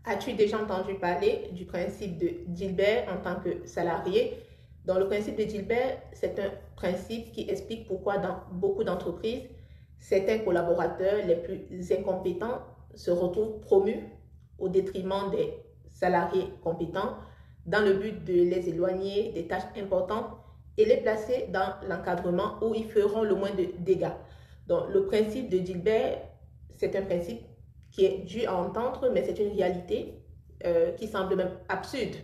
As-tu déjà entendu parler du principe de Dilbert en tant que salarié? Donc, le principe de Dilbert, c'est un principe qui explique pourquoi dans beaucoup d'entreprises, certains collaborateurs les plus incompétents se retrouvent promus au détriment des salariés compétents dans le but de les éloigner des tâches importantes et les placer dans l'encadrement où ils feront le moins de dégâts. Donc, le principe de Dilbert, c'est un principe qui est dû à entendre, mais c'est une réalité qui semble même absurde.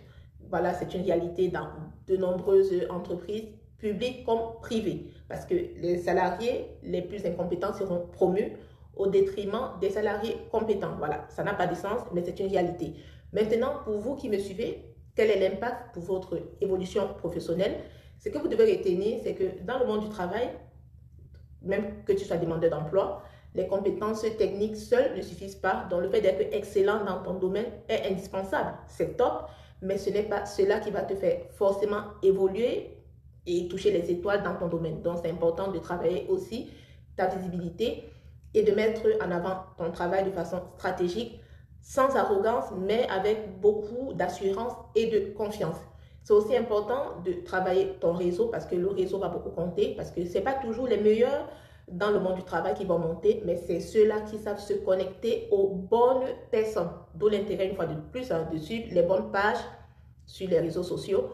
Voilà, c'est une réalité dans de nombreuses entreprises, publiques comme privées, parce que les salariés les plus incompétents seront promus au détriment des salariés compétents. Voilà, ça n'a pas de sens, mais c'est une réalité. Maintenant, pour vous qui me suivez, quel est l'impact pour votre évolution professionnelle? Ce que vous devez retenir, c'est que dans le monde du travail, même que tu sois demandeur d'emploi, les compétences techniques seules ne suffisent pas. Donc, le fait d'être excellent dans ton domaine est indispensable. C'est top, mais ce n'est pas cela qui va te faire forcément évoluer et toucher les étoiles dans ton domaine. Donc, c'est important de travailler aussi ta visibilité et de mettre en avant ton travail de façon stratégique, sans arrogance, mais avec beaucoup d'assurance et de confiance. C'est aussi important de travailler ton réseau parce que le réseau va beaucoup compter, parce que ce n'est pas toujours les meilleurs dans le monde du travail qui vont monter, mais c'est ceux-là qui savent se connecter aux bonnes personnes. D'où l'intérêt, une fois de plus, de suivre les bonnes pages sur les réseaux sociaux.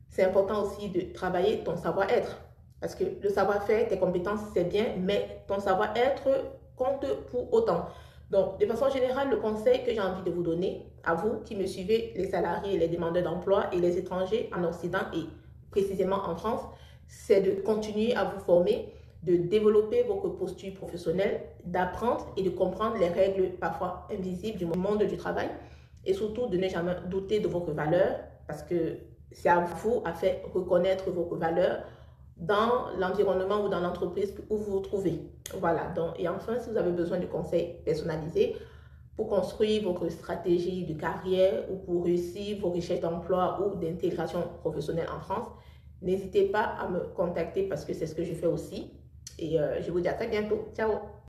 C'est important aussi de travailler ton savoir-être. Parce que le savoir-faire, tes compétences, c'est bien, mais ton savoir-être compte pour autant. Donc, de façon générale, le conseil que j'ai envie de vous donner, à vous qui me suivez, les salariés, les demandeurs d'emploi et les étrangers en Occident et précisément en France, c'est de continuer à vous former, de développer votre posture professionnelle, d'apprendre et de comprendre les règles parfois invisibles du monde du travail et surtout de ne jamais douter de votre valeur parce que c'est à vous à faire reconnaître vos valeurs dans l'environnement ou dans l'entreprise où vous vous trouvez. Voilà, donc, et enfin, si vous avez besoin de conseils personnalisés pour construire votre stratégie de carrière ou pour réussir vos recherches d'emploi ou d'intégration professionnelle en France, n'hésitez pas à me contacter parce que c'est ce que je fais aussi. Et je vous dis à très bientôt. Ciao!